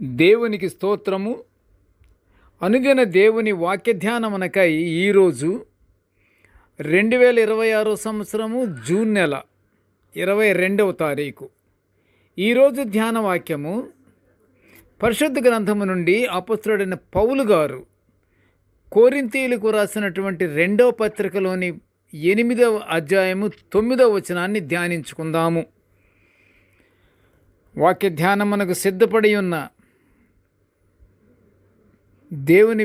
దేవునికి స్తోత్రము. అనుదిన దేవుని వాక్య ధ్యానమునకై ఈరోజు 2026 సంవత్సరము జూన్ నెల 22వ తారీఖు. ఈరోజు ధ్యాన వాక్యము పరిశుద్ధ గ్రంథము నుండి అపొస్తలుడైన పౌలు గారు కొరింథీయులకు రాసినటువంటి 2వ పత్రికలోని 8వ అధ్యాయము 9వ వచనాన్ని ధ్యానించుకుందాము. వాక్య ధ్యానమునకు సిద్ధపడి ఉన్న దేవుని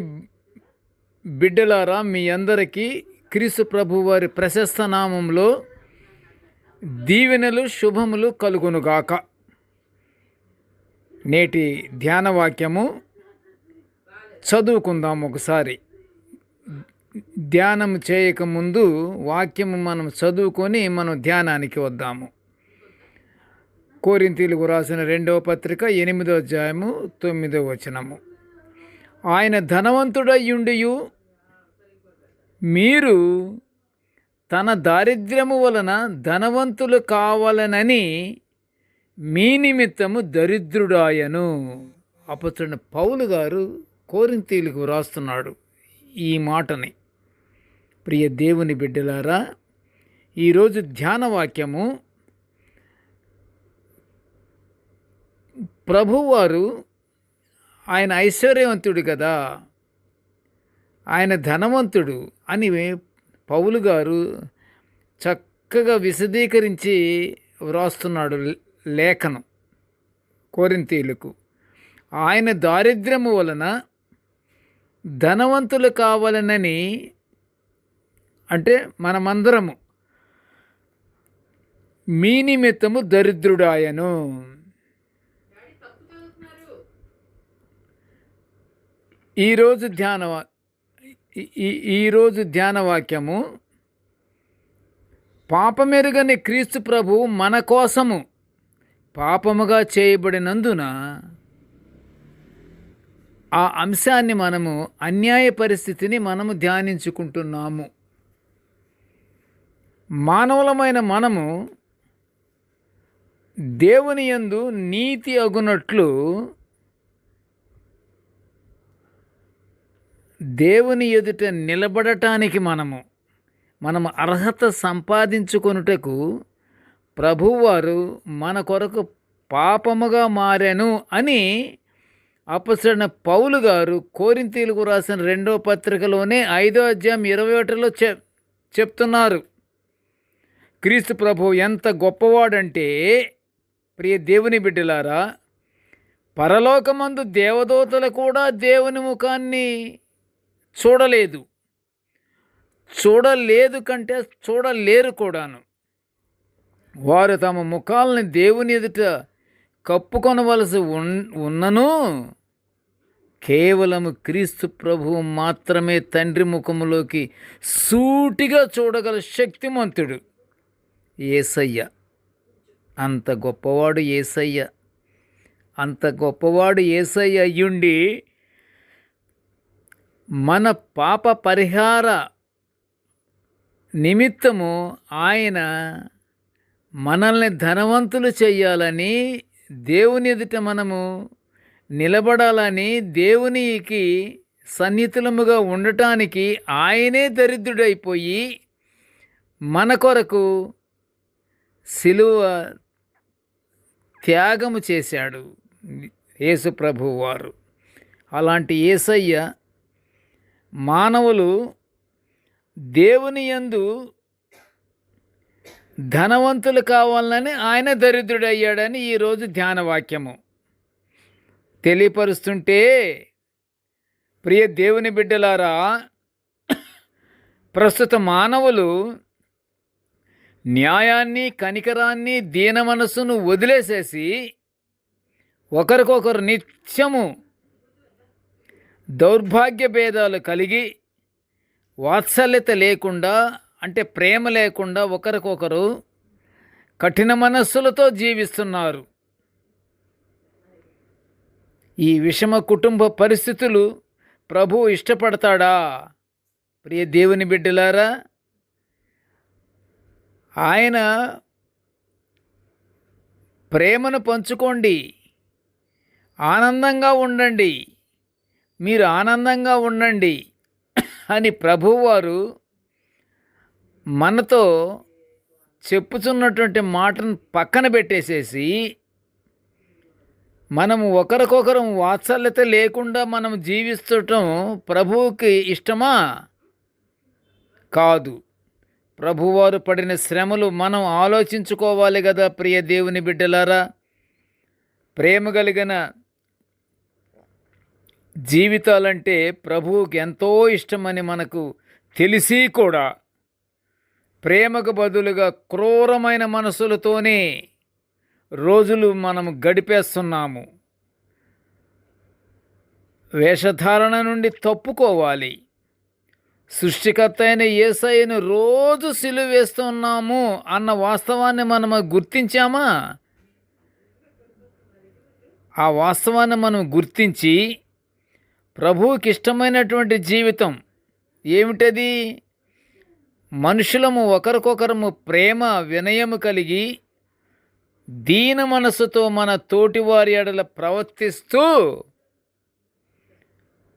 బిడ్డలారా, మీ అందరికీ క్రీస్తు ప్రభు వారి ప్రశస్త నామంలో దీవెనలు శుభములు కలుగునుగాక. నేటి ధ్యాన వాక్యము చదువుకుందాం. ఒకసారి ధ్యానం చేయకముందు వాక్యము మనం చదువుకొని మనం ధ్యానానికి వద్దాము. కొరింథీయులకు రాసిన 2వ పత్రిక 8వ అధ్యాయము 9వ వచనము. ఆయన ధనవంతుడయ్యుండియు మీరు తన దారిద్ర్యము వలన ధనవంతులు కావాలనని మీ నిమిత్తము దరిద్రుడాయను. అపొస్తలుడైన పౌలు గారు కొరింథీయులకు రాస్తున్నాడు ఈ మాటని. ప్రియ దేవుని బిడ్డలారా, ఈరోజు ధ్యాన వాక్యము ప్రభువారు ఆయన ఐశ్వర్యవంతుడు కదా, ఆయన ధనవంతుడు అని పౌలు గారు చక్కగా విశదీకరించి వ్రాస్తున్నాడు లేఖనం కొరింథీయులకు. ఆయన దారిద్ర్యము వలన ధనవంతులు కావాలనని, అంటే మనమందరము మీ నిమిత్తము దరిద్రుడాయను. ఈరోజు ధ్యాన వాక్యము పాపమెరుగని క్రీస్తు ప్రభు మన కోసము పాపముగా చేయబడినందున ఆ అంశాన్ని మనము అన్యాయ పరిస్థితిని మనము ధ్యానించుకుంటున్నాము. మానవులమైన మనము దేవుని యందు నీతి అగునట్లు దేవుని ఎదుట నిలబడటానికి మనము అర్హత సంపాదించుకొనుటకు ప్రభువారు మన కొరకు పాపముగా మారెను అని అపొస్తలుడైన పౌలు గారు కొరింథీయులకు రాసిన 2వ పత్రికలోనే 5వ అధ్యాయం 21లో చెప్తున్నారు. క్రీస్తు ప్రభు ఎంత గొప్పవాడంటే, ప్రియ దేవుని బిడ్డలారా, పరలోకమందు దేవదూతలు కూడా దేవుని ముఖాన్ని చూడలేదు కంటే చూడలేరు కూడాను. వారు తమ ముఖాలని దేవుని ఎదుట కప్పుకొనవలసి ఉన్నను కేవలము క్రీస్తు ప్రభువు మాత్రమే తండ్రి ముఖములోకి సూటిగా చూడగల శక్తిమంతుడు యేసయ్య. అంత గొప్పవాడు యేసయ్య అయ్యుండి మన పాప పరిహార నిమిత్తము ఆయన మనల్ని ధనవంతులు చెయ్యాలని, దేవుని ఎదుట మనము నిలబడాలని, దేవునికి సన్నిహితులముగా ఉండటానికి ఆయనే దరిద్రుడైపోయి మన కొరకు సిలువ త్యాగము చేశాడు యేసు ప్రభువు వారు. అలాంటి యేసయ్య మానవులు దేవుని యందు ధనవంతులు కావాలని ఆయన దరిద్రుడయ్యాడని ఈరోజు ధ్యాన వాక్యము తెలియపరుస్తుంటే, ప్రియ దేవుని బిడ్డలారా, ప్రస్తుత మానవులు న్యాయాన్ని, కనికరాన్ని, దీన మనస్సును వదిలేసేసి ఒకరికొకరు నిత్యము దౌర్భాగ్య భేదాలు కలిగి, వాత్సల్యత లేకుండా, అంటే ప్రేమ లేకుండా ఒకరికొకరు కఠిన మనస్సులతో జీవిస్తున్నారు. ఈ విషమ కుటుంబ పరిస్థితులు ప్రభువు ఇష్టపడతాడా? ప్రియ దేవుని బిడ్డలారా, ఆయన ప్రేమను పంచుకోండి. ఆనందంగా ఉండండి, మీరు ఆనందంగా ఉండండి అని ప్రభువారు మనతో చెప్పుచున్నటువంటి మాటను పక్కన పెట్టేసేసి, మనము ఒకరికొకరం వాత్సల్యత లేకుండా మనం జీవిస్తుండటం ప్రభువుకి ఇష్టమా? కాదు. ప్రభువారు పడిన శ్రమలు మనం ఆలోచించుకోవాలి కదా ప్రియ దేవుని బిడ్డలారా. ప్రేమ కలిగిన జీవితాలంటే ప్రభువుకి ఎంతో ఇష్టమని మనకు తెలిసి కూడా ప్రేమకు బదులుగా క్రూరమైన మనసులతోనే రోజులు మనం గడిపేస్తున్నాము. వేషధారణ నుండి తప్పుకోవాలి. సృష్టికర్త అయిన యేసయ్యను రోజు సిలువ వేస్తున్నాము అన్న వాస్తవాన్ని మనం గుర్తించామా? ఆ వాస్తవాన్ని మనం గుర్తించి ప్రభువుకి ఇష్టమైనటువంటి జీవితం ఏమిటది? మనుషులము ఒకరికొకరము ప్రేమ వినయము కలిగి దీన మనసుతో మన తోటివారి ఎడల ప్రవర్తిస్తూ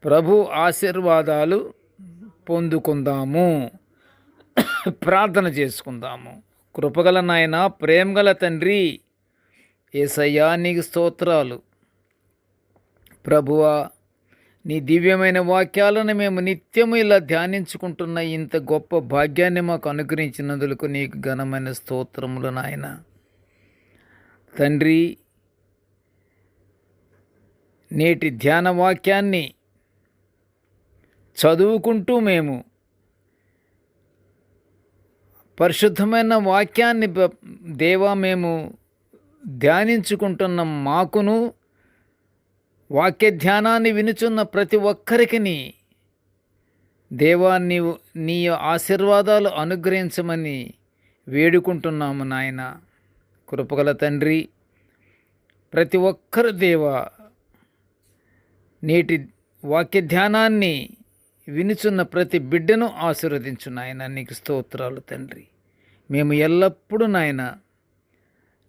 ప్రభు ఆశీర్వాదాలు పొందుకుందాము. ప్రార్థన చేసుకుందాము. కృపగల నాయన, ప్రేమగల తండ్రి యేసయ్యా, నీకు స్తోత్రాలు. ప్రభువా, నీ దివ్యమైన వాక్యాలను మేము నిత్యము ఇలా ధ్యానించుకుంటున్న ఇంత గొప్ప భాగ్యాన్ని మాకు అనుగ్రహించినందుకు నీకు ఘనమైన స్తోత్రములు నాయన. తండ్రి, నేటి ధ్యాన వాక్యాన్ని చదువుకుంటూ మేము పరిశుద్ధమైన వాక్యాన్ని దేవా మేము ధ్యానించుకుంటున్న మాకును, వాక్య ధ్యానాన్ని వినుచున్న ప్రతి ఒక్కరికి దేవా నీవు నీ ఆశీర్వాదాలు అనుగ్రహించమని వేడుకుంటున్నాము నాయన. కృపగల తండ్రి, ప్రతి ఒక్కరు దేవా నేటి వాక్య ధ్యానాన్ని వినుచున్న ప్రతి బిడ్డను ఆశీర్వదించు నాయన. నీకు స్తోత్రాలు తండ్రి. మేము ఎల్లప్పుడూ నాయన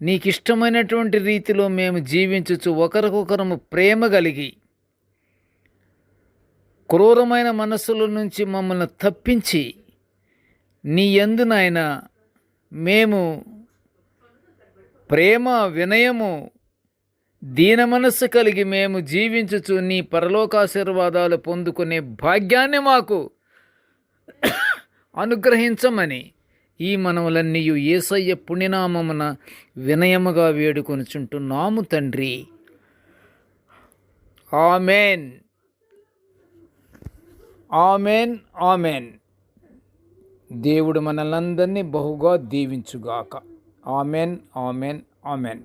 నీకు ఇష్టమైనటువంటి రీతిలో మేము జీవించుచు ఒకరికొకరము ప్రేమ కలిగి క్రూరమైన మనస్సుల నుంచి మమ్మల్ని తప్పించి నీ యందు నాయన మేము ప్రేమ వినయము దీన మనస్సు కలిగి మేము జీవించుచు నీ పరలోకాశీర్వాదాలు పొందుకునే భాగ్యాన్ని మాకు అనుగ్రహించమని ఈ మనవులన్నీయు యేసయ్య పుణ్యనామమున వినయముగా వేడుకొనుచుంటున్నాము తండ్రి. Amen, amen, amen. దేవుడు మనలందరినీ బహుగా దీవించుగాక. Amen, amen, amen.